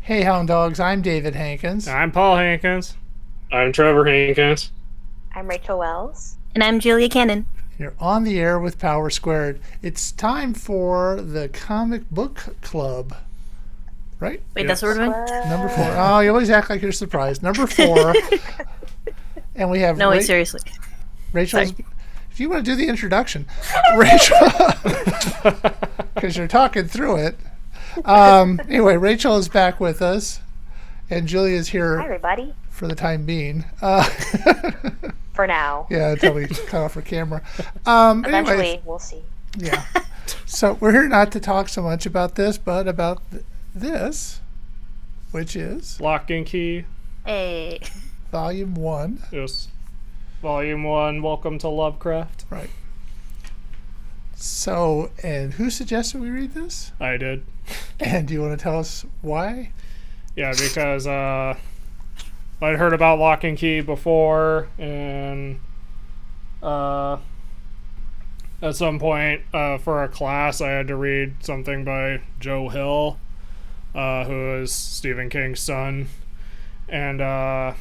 Hey, Hound Dogs, I'm David Hankins. I'm Paul Hankins. I'm Trevor Hankins. I'm Rachel Wells. And I'm Julia Canon. You're on the air with Power Squared. It's time for the Comic Book Club, right? Wait, that's what we're doing? Number 4. Oh, you always act like you're surprised. Number 4. And we have No, wait, seriously. Rachel's. Sorry. If you want to do the introduction, Rachel, because you're talking through it. Anyway, Rachel is back with us, and Julia is here. Hi, everybody. For the time being. For now. Yeah, until we cut off her camera. Eventually, we'll see. Yeah. So we're here not to talk so much about this, but about this, which is Locke and Key. Hey. Volume 1. Yes. Volume 1, Welcome to Lovecraft. Right. So, and who suggested we read this? I did. And do you want to tell us why? Yeah, because I'd heard about Locke and Key before, and at some point for a class I had to read something by Joe Hill, who is Stephen King's son. And I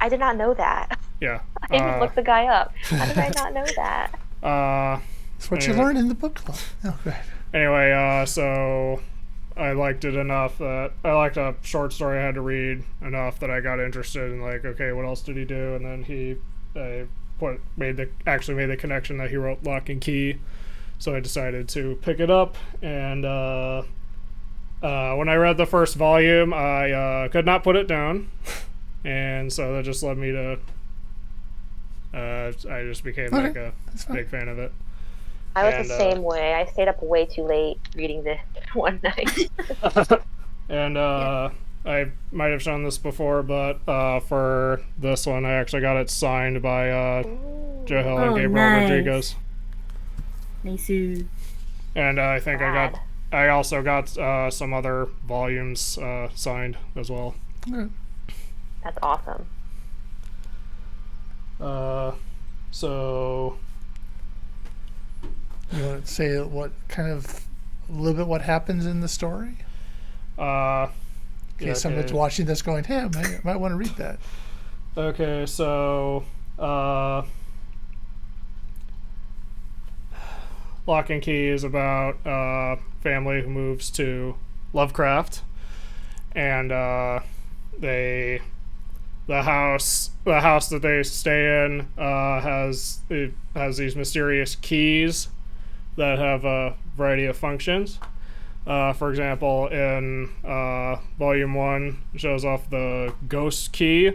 did not know that. Yeah. I even looked the guy up. How did I not know that? That's what you learn in the book club. Okay. Anyway, so I liked it enough that I liked a short story I had to read enough that I got interested in, like, okay, what else did he do? And then he made the connection that he wrote Locke and Key. So I decided to pick it up, and when I read the first volume, I could not put it down, and so that just led me to I just became like a big fan of it. I was the same way. I stayed up way too late reading this one night. And I might have shown this before, but for this one, I actually got it signed by Joe Hill and Gabriel Rodriguez. Nice. And I think I also got some other volumes signed as well. Okay. That's awesome. So you want to say what kind of a little bit what happens in the story? In case someone's watching this going, hey, I might want to read that. Okay, so Locke and Key is about a family who moves to Lovecraft, and the house that they stay in has these mysterious keys that have a variety of functions. For example, in Volume 1, it shows off the ghost key,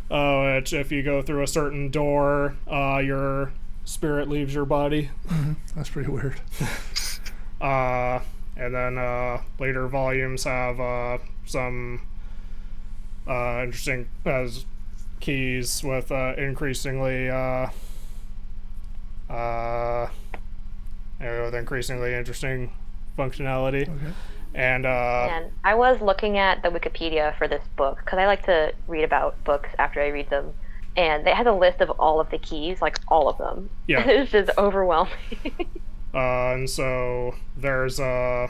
which if you go through a certain door, your spirit leaves your body. Mm-hmm. That's pretty weird. And then later volumes have some interesting keys with increasingly interesting functionality. Okay. And I was looking at the Wikipedia for this book because I like to read about books after I read them, and they had a list of all of the keys, like all of them. Yeah. It's just overwhelming. And so there's the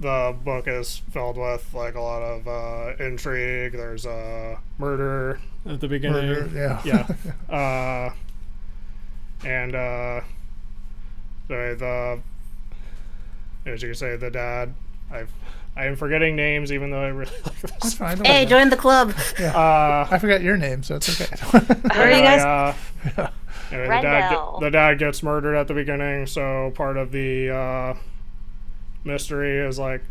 book is filled with like a lot of intrigue. There's a murder at the beginning. Murder, Yeah. And as you can say, the dad. I am forgetting names, even though I really like this. That's fine. Hey, join the club. Yeah. I forgot your name, so it's okay. Where are you guys? Anyway, the dad gets murdered at the beginning, so part of the mystery is like,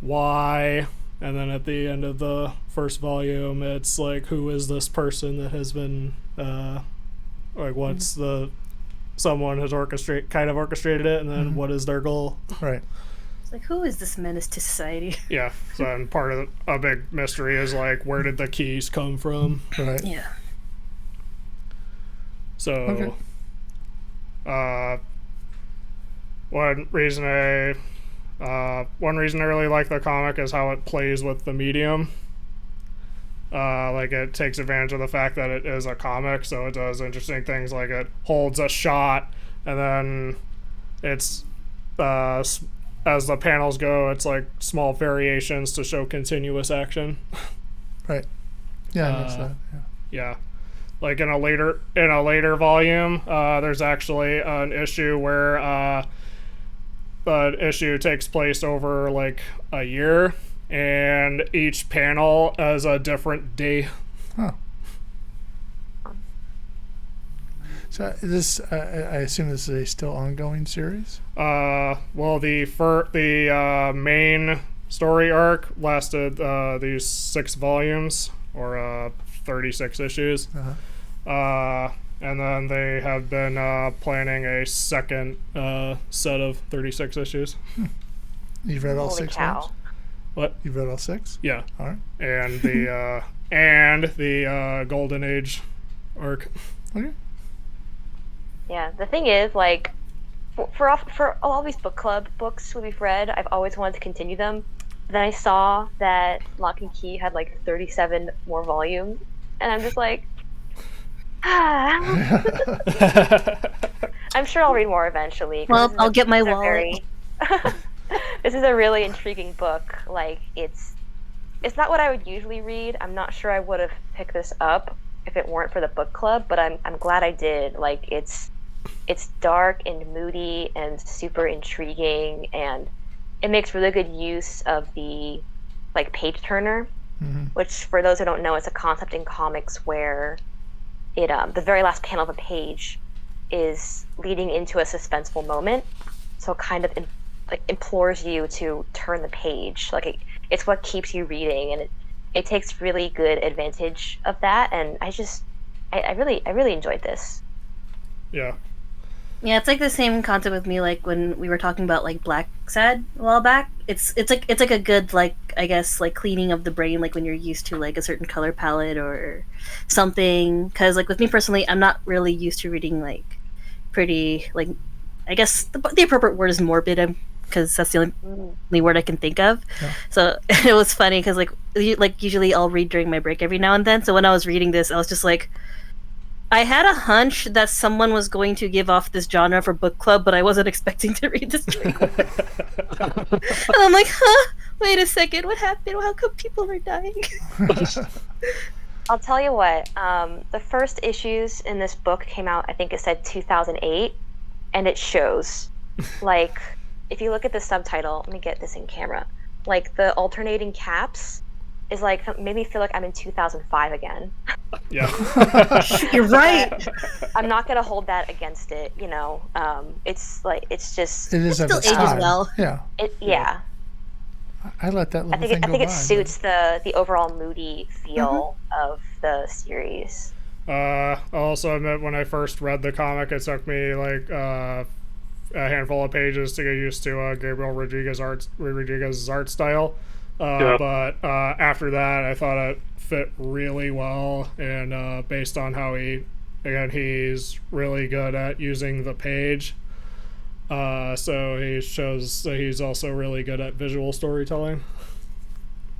why? And then at the end of the first volume, it's like, who is this person that has been like, what's someone has orchestrated it, and then what is their goal? Right. It's like, who is this menace to society? Yeah. So and part of a big mystery is like, where did the keys come from? Right. Yeah. So, one reason I really like the comic is how it plays with the medium. Like, it takes advantage of the fact that it is a comic, so it does interesting things, like it holds a shot, and then it's as the panels go, it's like small variations to show continuous action. Right. Yeah, I noticed that. Yeah. Yeah, like in a later volume, there's actually an issue where the issue takes place over like a year, and each panel is a different day. Oh. So this, I assume this is a still ongoing series. Well, the main story arc lasted these 6 volumes or 36 issues. And then they have been planning a second set of 36 issues. You've read all Holy 6 cow. ones? What? You've read all 6? Yeah. All right. And the Golden Age arc. Okay. Yeah, the thing is, like, for all these book club books we've read, I've always wanted to continue them. Then I saw that Lock and Key had like 37 more volumes, and I'm just like, I'm sure I'll read more eventually. Well, I'll get my wallet. This is a really intriguing book. Like, it's not what I would usually read. I'm not sure I would have picked this up if it weren't for the book club, but I'm glad I did. Like, it's dark and moody and super intriguing, and it makes really good use of the like page turner, which for those who don't know, it's a concept in comics where it the very last panel of a page is leading into a suspenseful moment, so it kind of implores you to turn the page. Like it's what keeps you reading, and it takes really good advantage of that. And I really enjoyed this. Yeah. Yeah, it's like the same concept with me. Like when we were talking about like Black Sad a while back, it's like a good like I guess like cleaning of the brain, like when you're used to like a certain color palette or something. Because like with me personally, I'm not really used to reading like pretty like I guess the appropriate word is morbid. Because that's the only word I can think of. Yeah. So it was funny because like usually I'll read during my break every now and then. So when I was reading this, I was just like, I had a hunch that someone was going to give off this genre for book club, but I wasn't expecting to read this during work. And I'm like, wait a second, what happened? How come people are dying? I'll tell you what, the first issues in this book came out, I think it said 2008, and it shows. Like, if you look at the subtitle, let me get this in camera, like the alternating caps is like made me feel like I'm in 2005 again. Yeah. You're right. I'm not gonna hold that against it, you know. It's like it's just it is still ages well. Yeah. Yeah. I let that little I think it suits the overall moody feel of the series. I'll also admit when I first read the comic, it took me like a handful of pages to get used to Gabriel Rodriguez's art style. But after that, I thought it fit really well, and based on how he's really good at using the page. So he shows that he's also really good at visual storytelling.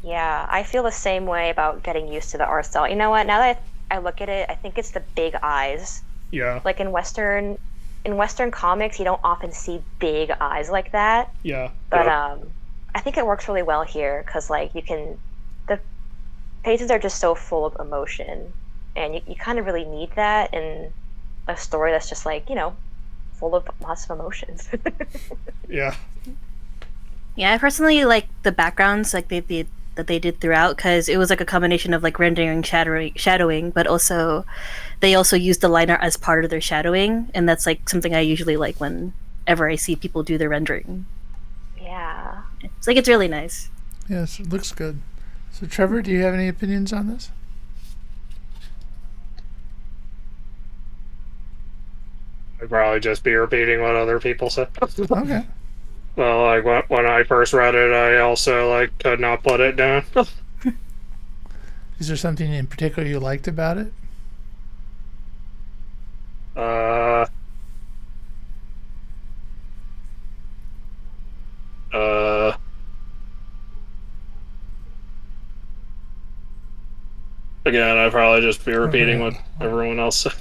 Yeah, I feel the same way about getting used to the art style. You know what? Now that I look at it, I think it's the big eyes. Yeah. Like in Western comics, you don't often see big eyes like that. Yeah. But I think it works really well here because like the pages are just so full of emotion, and you kind of really need that in a story that's just like, you know, full of lots of emotions. Yeah. Yeah, I personally like the backgrounds like they did throughout because it was like a combination of like rendering, shadowing, but also they also used the line art as part of their shadowing, and that's like something I usually like whenever I see people do their rendering. Yeah. It's like it's really nice. Yes, it looks good. So Trevor, do you have any opinions on this? I'd probably just be repeating what other people said. Okay. Well, like when I first read it, I also like could not put it down. Is there something in particular you liked about it? Again, I'd probably just be repeating what everyone else said.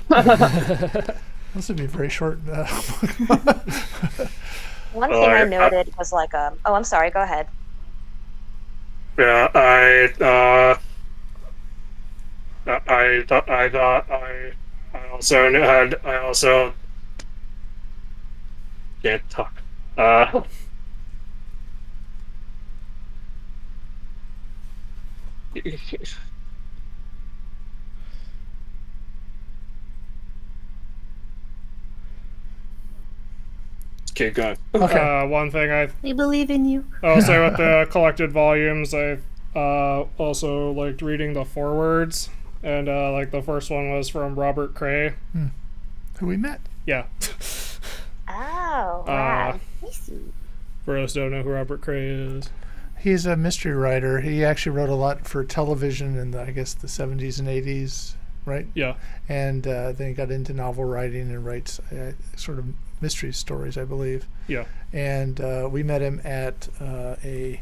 This would be very short. One thing I noted was like oh, I'm sorry, go ahead. Yeah, I thought I also can't talk. Keep going. Okay. One thing We believe in you. I'll say with the collected volumes, I've also liked reading the forewords, and like the first one was from Robert Cray. Who we met. Yeah. Oh, wow. For those who don't know who Robert Cray is. He's a mystery writer. He actually wrote a lot for television in I guess the 70s and 80s, right? Yeah. And then he got into novel writing and writes sort of mystery stories, I believe. Yeah. And we met him at a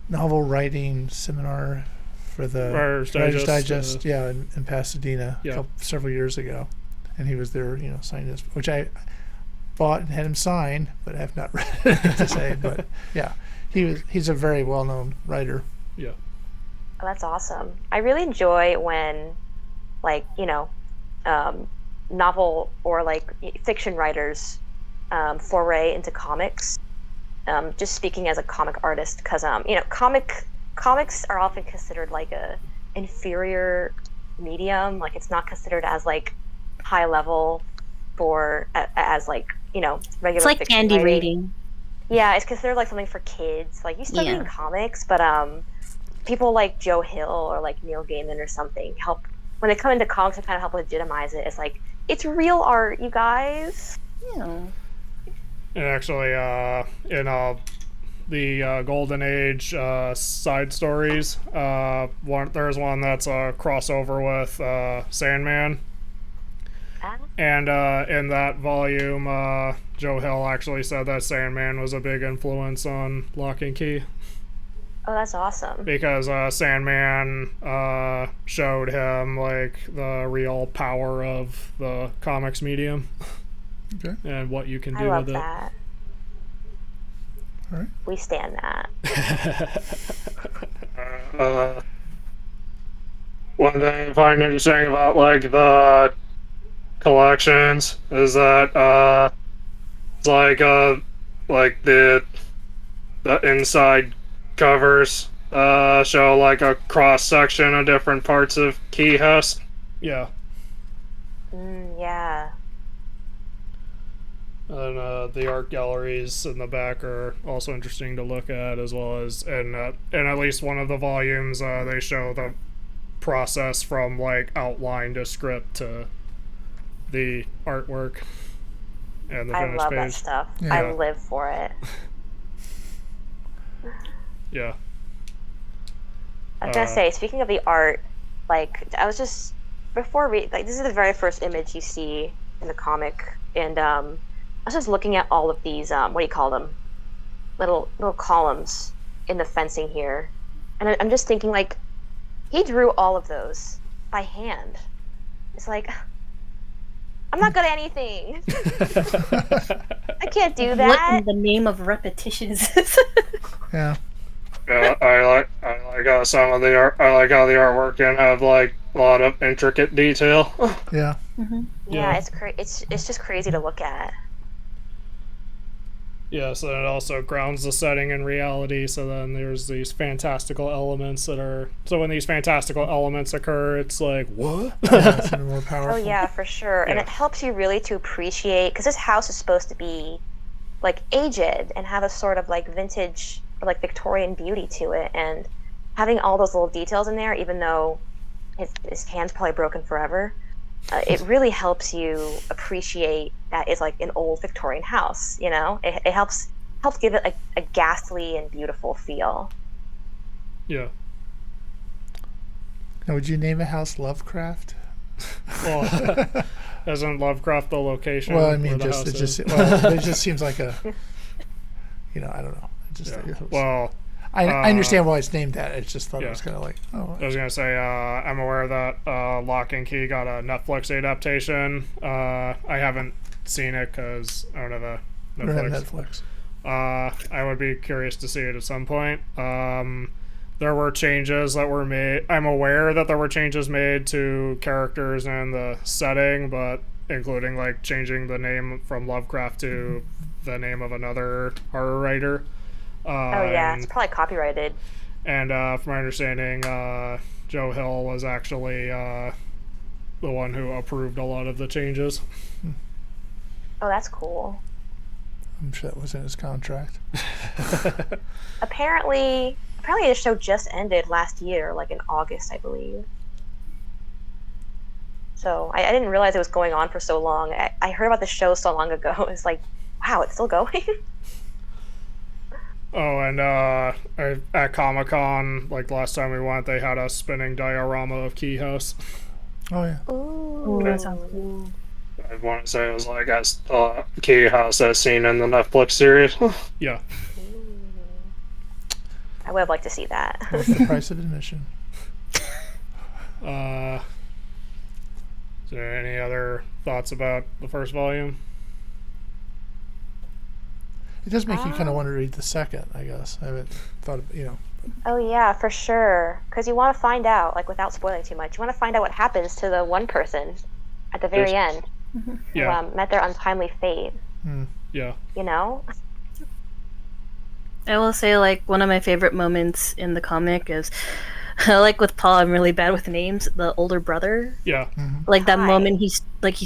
novel writing seminar for the Writer's Digest, in Pasadena several years ago. And he was there, signing this, which I bought and had him sign, but I have not read it to say. But yeah, he's a very well-known writer. Yeah. Oh, that's awesome. I really enjoy when, like, novel or like fiction writers foray into comics. Just speaking as a comic artist, because comics are often considered like a inferior medium. Like it's not considered as like high level for as like regular. It's like fiction candy writing. reading. Yeah, it's considered like something for kids. Like you start reading comics, but people like Joe Hill or like Neil Gaiman or something help when they come into comics and kind of help legitimize it. It's like it's real art, you guys. Yeah. And actually, in the Golden Age side stories, there's one that's a crossover with Sandman. And in that volume, Joe Hill actually said that Sandman was a big influence on Locke and Key. Oh, that's awesome. Because Sandman showed him like the real power of the comics medium. Okay. And what you can I do love with that. All right. We stand that. One thing I find interesting about like the collections is that it's like the inside covers show like a cross section of different parts of Key House. Yeah. Yeah. And the art galleries in the back are also interesting to look at, as well as in at least one of the volumes they show the process from like outline to script to the artwork and the I finished love page. that stuff. Yeah. I live for it. Yeah. I was gonna say, speaking of the art, like I was just this is the very first image you see in the comic, and I was just looking at all of these what do you call them, little columns in the fencing here, and I'm just thinking like he drew all of those by hand. It's like I'm not good at anything. I can't do that. What in the name of repetition is this? Yeah. Yeah, I like how some of the art. I like how the artwork can have like a lot of intricate detail. Yeah. Yeah, it's just crazy to look at. Yeah, so it also grounds the setting in reality, so then there's these fantastical elements that are... So when these fantastical elements occur, it's like, what? Yeah, it's even more powerful. Oh yeah, for sure. And it helps you really to appreciate, because this house is supposed to be like aged and have a sort of like vintage or like Victorian beauty to it, and having all those little details in there, even though his hand's probably broken forever, it really helps you appreciate that it's like an old Victorian house. You know, it helps give it a ghastly and beautiful feel. Yeah. Now, would you name a house Lovecraft? Well, isn't Lovecraft the location? Well, I mean, where the house it is? just seems like a, I don't know. It just, Well, I understand why it's named that. I just thought it was kind of like, oh. I was gonna say I'm aware that Lock and Key got a Netflix adaptation. I haven't seen it because I don't have a I don't have Netflix. Netflix. I would be curious to see it at some point. There were changes that were made. I'm aware that there were changes made to characters and the setting, but including like changing the name from Lovecraft to the name of another horror writer. Oh yeah, it's probably copyrighted. And from my understanding, Joe Hill was actually the one who approved a lot of the changes. Oh, that's cool. I'm sure that was in his contract. Apparently the show just ended last year, like in August, I believe. So I didn't realize it was going on for so long. I heard about the show so long ago. It's like, wow, it's still going. Oh, and at Comic-Con, like last time we went, they had a spinning diorama of Key House. Oh yeah. Ooh, that sounds cool. I want to say it was like Key House as seen in the Netflix series. Yeah. I would have liked to see that. What's the price of admission? Is there any other thoughts about the first volume? It does make you kind of want to read the second, I guess. I haven't thought of, Oh yeah, for sure. Because you want to find out, like without spoiling too much, you want to find out what happens to the one person at the very end Yeah. who met their untimely fate. Yeah. You know? I will say, like, one of my favorite moments in the comic is, like with Paul, I'm really bad with names. The older brother, Yeah. like that Hi. moment he's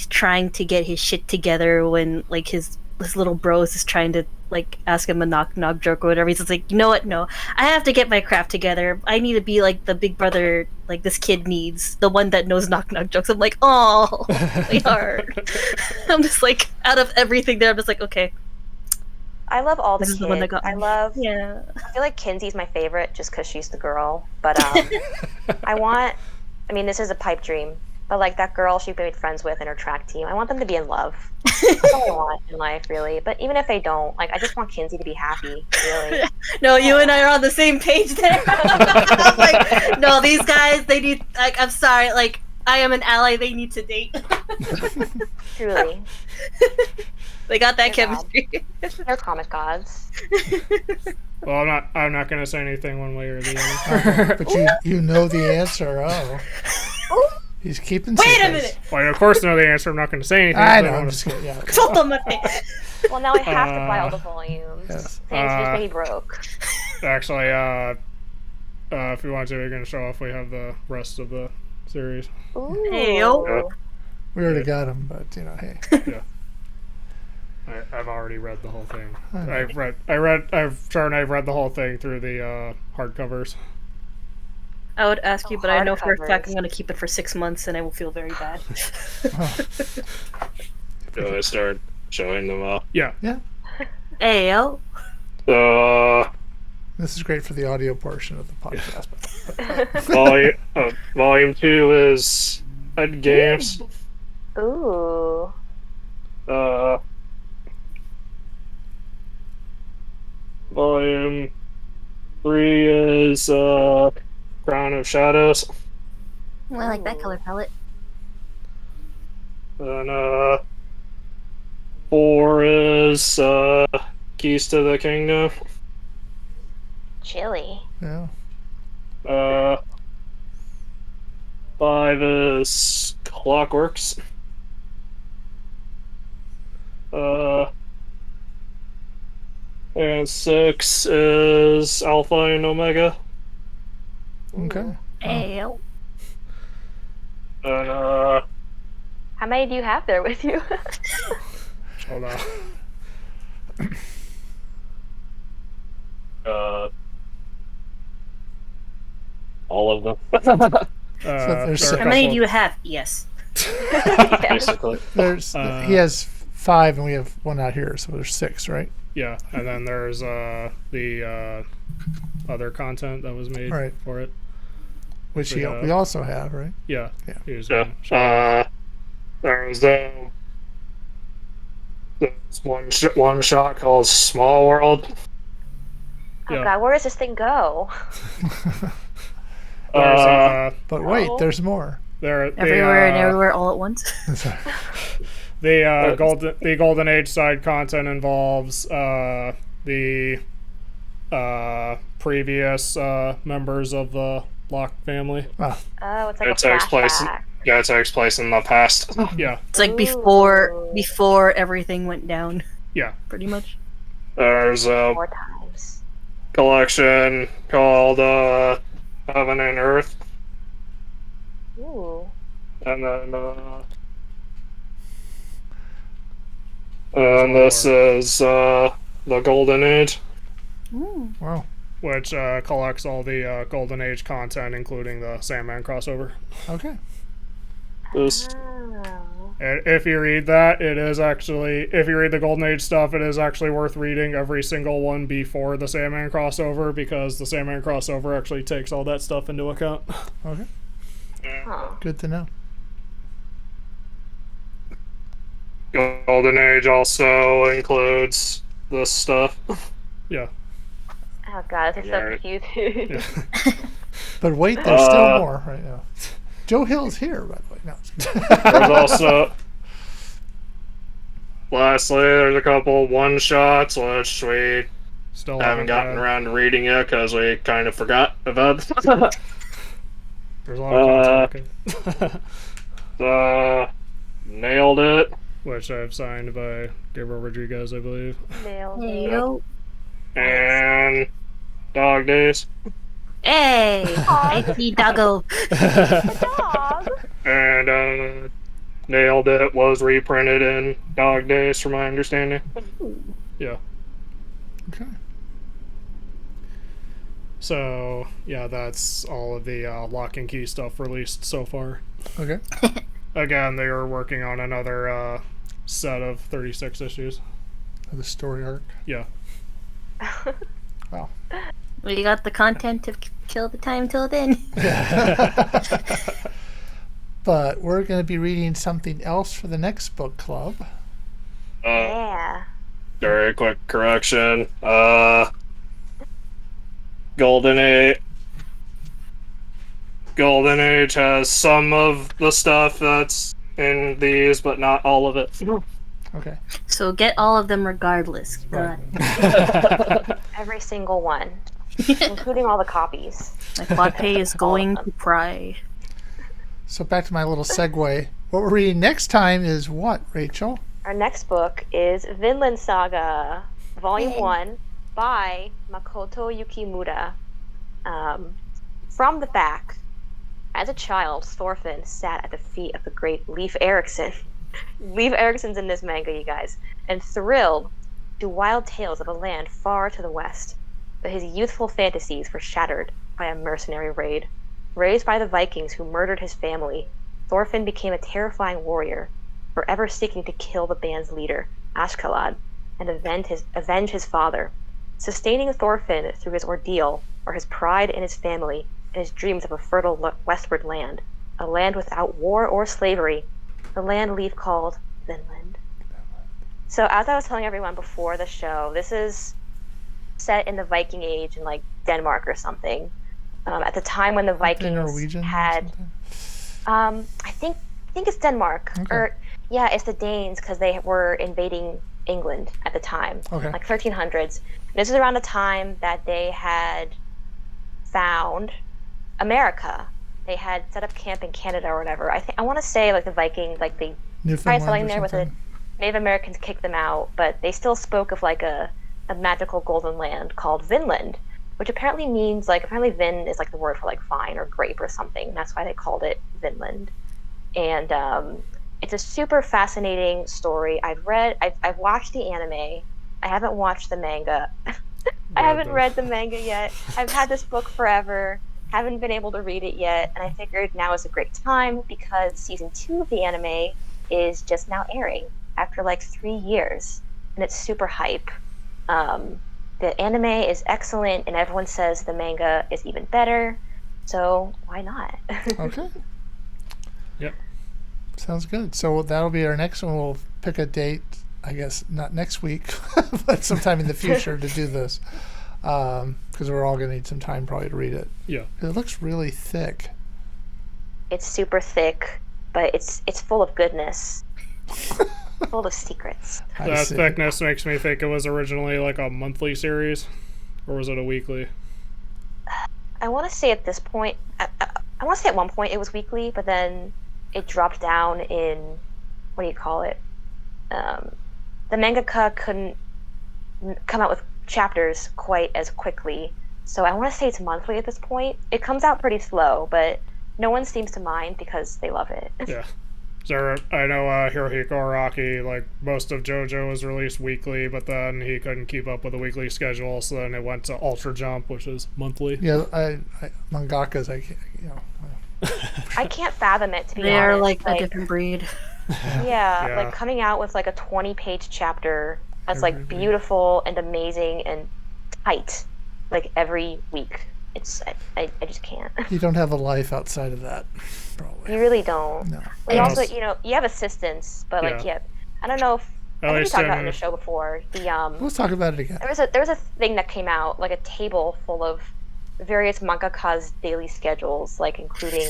trying to get his shit together when like his little bros is trying to like ask him a knock joke or whatever. He's just like, you know what? No, I have to get my crap together. I need to be like the big brother, like this kid needs, the one that knows knock jokes. I'm like, oh, my heart. I'm just like, out of everything there, I'm just like, okay. I love all the This is kids. the one that got me. Yeah. I feel like Kinsey's my favorite just because she's the girl. But this is a pipe dream. But like that girl she made friends with in her track team, I want them to be in love. That's all I want in life, really. But even if they don't, like I just want Kinsey to be happy, really. No, you and I are on the same page there. I'm like, no, these guys, they need, like, I'm sorry, like, I am an ally, they need to date. Truly. They got that They're chemistry. They're comic gods. Well, I'm not gonna say anything one way or the other. But you know the answer. Oh. He's keeping Wait a secrets. minute! Well, I of course know the answer. I'm not gonna say anything. I but know. I'm wanna- just kidding. Yeah. Okay. Salt on my face. Well, now I have to buy all the volumes. Yes. Things just made me broke. Actually, if you want to, we can show off. We have the rest of the series. Ooh. Hey, yo. We already got him, but hey. Yeah. I've already read the whole thing. I know. I've read the whole thing through the hardcovers. I would ask you, but I know for a hardcovers. fact I'm going to keep it for 6 months and I will feel very bad. So I started showing them all. Yeah. Hey, yo. This is great for the audio portion of the podcast. Volume 2 is Ed Games. Ooh. Volume 3 is Crown of Shadows. Well, I like that color palette. And 4 is Keys to the Kingdom. Chilly. Yeah. 5 is Clockworks. And 6 is Alpha and Omega. Okay. Hey, yo. And How many do you have there with you? Hold on. all of them, there's there are a How How many couple- do you have? Yes. basically. There's he has 5 and we have one out here, so there's 6, right? Yeah, and then there's the other content that was made Right. for it. Which Yeah. we also have, right? Yeah. Yeah. Here's gonna show it. Yeah. There's there's one shot called Small World. Oh Yeah. god, where does this thing go? There's, But wait, Oh. there's more. Everywhere and everywhere all at once. The golden age side content involves the the previous members of the Locke family. Oh, it's like It a takes place. flashback. Yeah, it takes place in the past. Yeah, It's like Ooh. before everything went down, yeah. pretty much. There's a 4 times. collection called Heaven and Earth, Ooh. and then and this is the Golden Age. Ooh. Wow. Which collects all the Golden Age content, including the Sandman crossover. Okay. This Oh. And if you read that, it is actually, if you read the Golden Age stuff, it is actually worth reading every single one before the Sandman crossover, because the Sandman crossover actually takes all that stuff into account. Okay. Huh. Good to know. Golden Age also includes this stuff. Yeah. Oh god, this is so Right. confusing. Yeah. But wait, there's still more right now. Joe Hill's here, by the way. No. There's also, lastly, there's a couple one-shots which we Still haven't gotten read. around to reading yet because we kind of forgot about. There's a lot of content. Nailed it. Which I've signed by Gabriel Rodriguez, I believe. Nailed Hey, it. yo. And Dog Days. Hey! I see Doggo. Dog. And Nailed It was reprinted in Dog Days, from my understanding. Yeah. Okay. So, yeah, that's all of the Lock and Key stuff released so far. Okay. Again, they are working on another set of 36 issues. The story arc. Yeah. Wow. We got the content to kill the time till then. But we're going to be reading something else for the next book club. Yeah. Very quick correction. Golden Age. Golden Age has some of the stuff that's in these, but not all of it. Okay. So get all of them regardless. Right. Every single one, including all the copies. Like Wattpay is going to cry. So back to my little segue. What we're reading next time is what, Rachel? Our next book is Vinland Saga, Volume 1, by Makoto Yukimura. From the back, as a child, Thorfinn sat at the feet of the great Leif Erikson. Leif Erikson's in this manga, you guys, and thrilled to wild tales of a land far to the west. But his youthful fantasies were shattered by a mercenary raid. Raised by the Vikings who murdered his family, Thorfinn became a terrifying warrior, forever seeking to kill the band's leader, Ashkalad, and avenge his father. Sustaining Thorfinn through his ordeal are his pride in his family and his dreams of a fertile westward land, a land without war or slavery, the land Leif called Vinland. So as I was telling everyone before the show, this is set in the Viking Age in like Denmark or something. At the time when the Vikings Norwegian or had, something? I think it's Denmark, Okay. or yeah, it's the Danes because they were invading England at the time, Okay. like 1300s. This is around the time that they had found America. They had set up camp in Canada or whatever. I want to say like the Viking, like they tried Newfoundland settling or there with the something? Native Americans kicked them out, but they still spoke of like a magical golden land called Vinland, which apparently means like Vin is like the word for like vine or grape or something. That's why they called it Vinland. And it's a super fascinating story. I've watched the anime. I haven't watched the manga. I haven't read the manga yet. I've had this book forever. Haven't been able to read it yet, and I figured now is a great time because season 2 of the anime is just now airing after like 3 years, and it's super hype. The anime is excellent, and everyone says the manga is even better, so why not? Okay. Yep. Sounds good. So that'll be our next one. We'll pick a date, I guess, not next week, but sometime in the future to do this. Because we're all going to need some time probably to read it. Yeah. It looks really thick. It's super thick, but it's full of goodness. Full of secrets. I That see. thickness makes me think it was originally like a monthly series, or was it a weekly? I want to say at this point, I want to say at one point it was weekly, but then it dropped down in, what do you call it? The mangaka couldn't come out with chapters quite as quickly, so I want to say it's monthly at this point. It comes out pretty slow, but no one seems to mind because they love it. Yeah. So I know Hirohiko Araki, like most of JoJo was released weekly, but then he couldn't keep up with the weekly schedule, so then it went to Ultra Jump, which is monthly. Yeah, mangakas, I can't, I can't fathom it, to be They honest. are like a different breed. Yeah, Yeah. like coming out with like a 20-page chapter that's like beautiful and amazing and tight, like every week. It's I just can't. you don't have a life outside of that, probably. You really don't. No. We Yeah. also, you have assistants, but like, Yeah. I don't know if At I think we least talked about it in- in the show before. Let's talk about it again. There was a thing that came out, like a table full of various mangaka's daily schedules, like including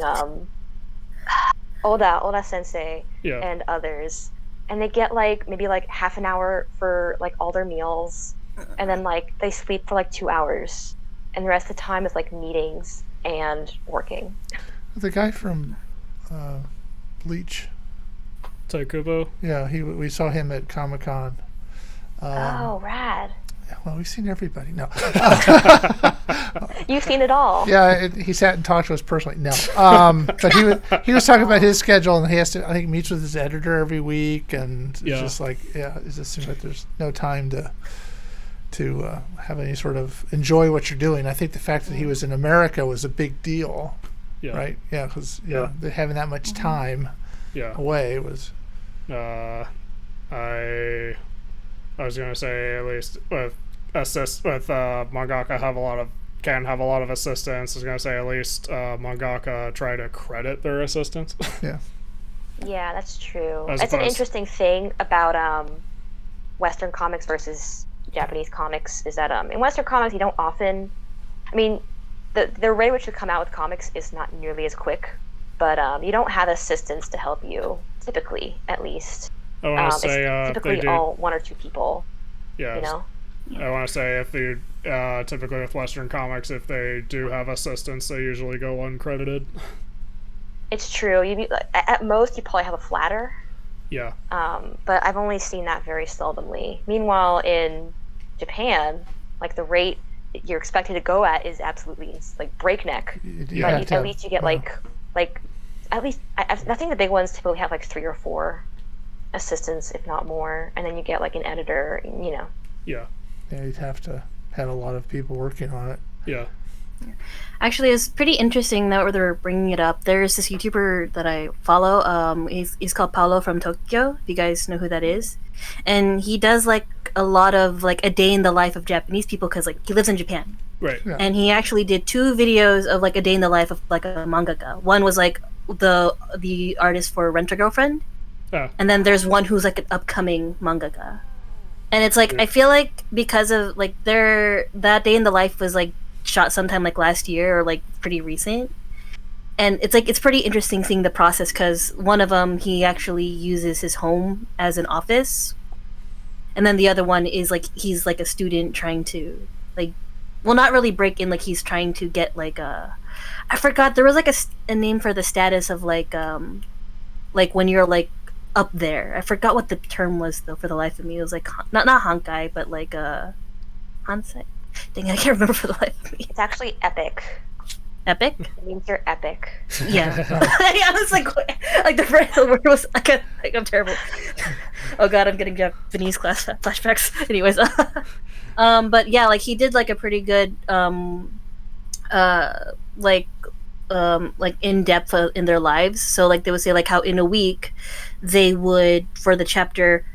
Oda Sensei Yeah. and others, and they get like maybe like half an hour for like all their meals, and then like they sleep for like 2 hours, and the rest of the time is like meetings and working. The guy from Bleach, Taikubo. yeah, we saw him at Comic-Con. Oh, rad! Well, we've seen everybody. No. You've seen it all. Yeah, he sat and talked to us personally. No, but he was talking about his schedule, and he has to. I think meets with his editor every week, and it's Yeah. just like, it just seems like there's no time to have any sort of enjoy what you're doing. I think the fact that he was in America was a big deal, Yeah. right? Yeah, because Yeah. having that much time Yeah. away was. I was gonna say at least with mangaka can have a lot of assistants. I was gonna say at least mangaka try to credit their assistants. Yeah. Yeah, that's true. As That's an opposed- interesting thing about Western comics versus Japanese comics is that in Western comics you don't often, I mean, the rate at which you come out with comics is not nearly as quick, but you don't have assistants to help you typically, at least. I want to It's say they typically do. all one or two people, Yeah. you know. I want to say if you typically with Western comics, if they do have assistants, they usually go uncredited. It's true. At most you probably have a flatter. Yeah. But I've only seen that very seldomly. Meanwhile, in Japan, like the rate that you're expected to go at is absolutely like breakneck. You But have to at have- least you get like at least I think the big ones typically have like 3 or 4 assistants, if not more, and then you get like an editor. Yeah. Yeah, you'd have to have a lot of people working on it. Yeah. Actually, it's pretty interesting that they're bringing it up. There's this YouTuber that I follow. He's called Paolo from Tokyo. If you guys know who that is, and he does like a lot of like a day in the life of Japanese people because like he lives in Japan. Right. Yeah. And he actually did 2 videos of like a day in the life of like a mangaka. One was like the artist for Rent a Girlfriend, Oh. and then there's one who's like an upcoming mangaka. And it's like I feel like because of like that day in the life was like shot sometime like last year or like pretty recent, and it's like it's pretty interesting seeing the process because one of them he actually uses his home as an office, and then the other one is like he's like a student trying to like well not really break in, like he's trying to get like I forgot there was like a name for the status of like when you're like up there. I forgot what the term was though for the life of me. It was like not Hankai but like Hansai. Dang it, I can't remember for the life of me. It's actually epic. Epic? It means you're epic. Yeah. I was like the word was like I'm terrible. Oh god, I'm getting Japanese class flashbacks. Anyways, but yeah, like he did like a pretty good like in depth in their lives. So like they would say like how in a week they would for the chapter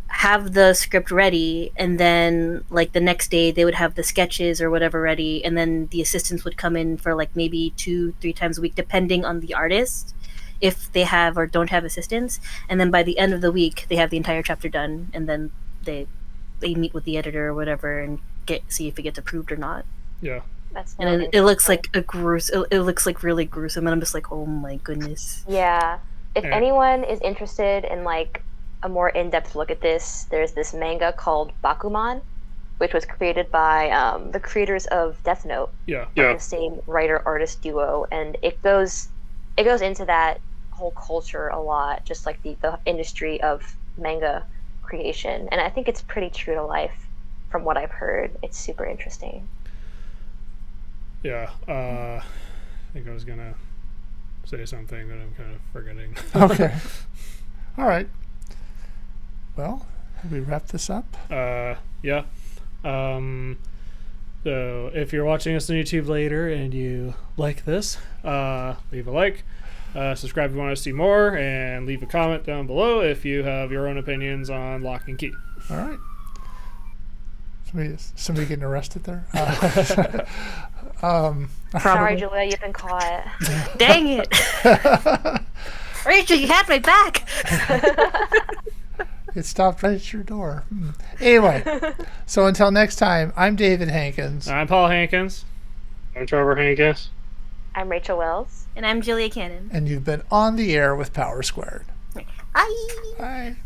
have the script ready, and then like the next day they would have the sketches or whatever ready, and then the assistants would come in for like maybe 2-3 times a week depending on the artist if they have or don't have assistants, and then by the end of the week they have the entire chapter done, and then they meet with the editor or whatever and see if it gets approved or not. Yeah. That's And it looks like it looks like really gruesome, and I'm just like, oh my goodness. Yeah. If Yeah. anyone is interested in like a more in-depth look at this, there's this manga called Bakuman, which was created by the creators of Death Note, Yeah. the same writer-artist duo, and it goes into that whole culture a lot, just like the industry of manga creation, and I think it's pretty true to life from what I've heard. It's super interesting. Yeah. I think I was gonna say something, but I'm kind of forgetting. Okay. All right. Well, have we wrapped this up? Yeah. So if you're watching us on YouTube later and you like this, leave a like, subscribe if you want to see more, and leave a comment down below if you have your own opinions on Lock and Key. All right. Somebody getting arrested there? Sorry, Julia, you've been caught. Dang it. Rachel, you had my back. It stopped right at your door. Anyway, so until next time, I'm David Hankins. I'm Paul Hankins. I'm Trevor Hankins. I'm Rachel Wells. And I'm Julia Cannon. And you've been on the air with Power Squared. Bye. Bye.